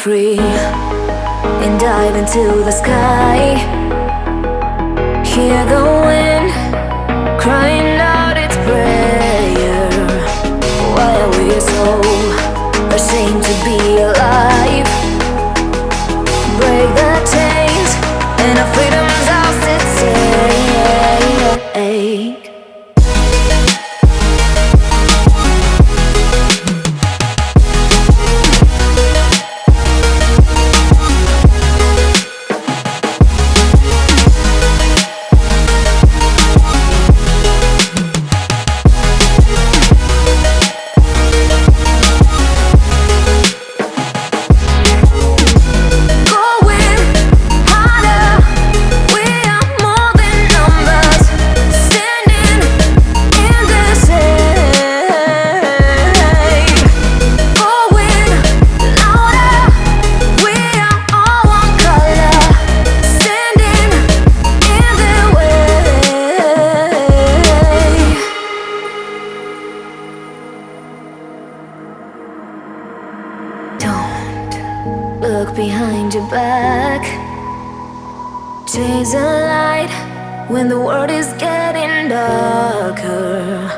free and dive into the sky. Hear the wind crying out its prayer. Why are we so ashamed to be alive? Break the chains and our freedom's ours to take. Look behind your back. Chase a light when the world is getting darker.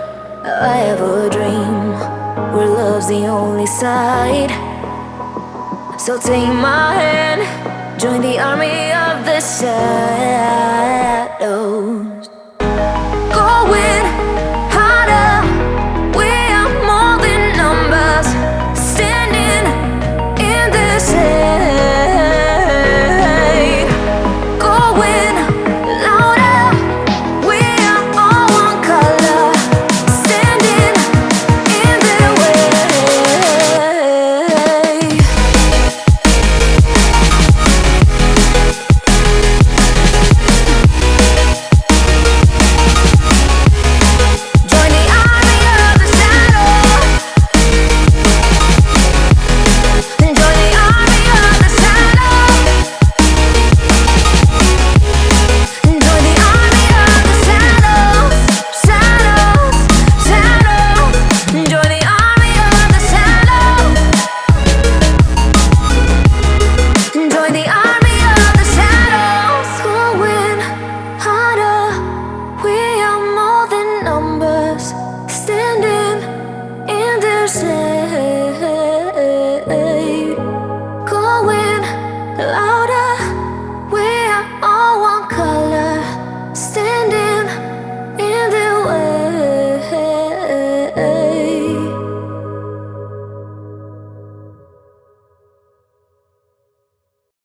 I have a dream where love's the only side. So take my hand, join the army of the shadows.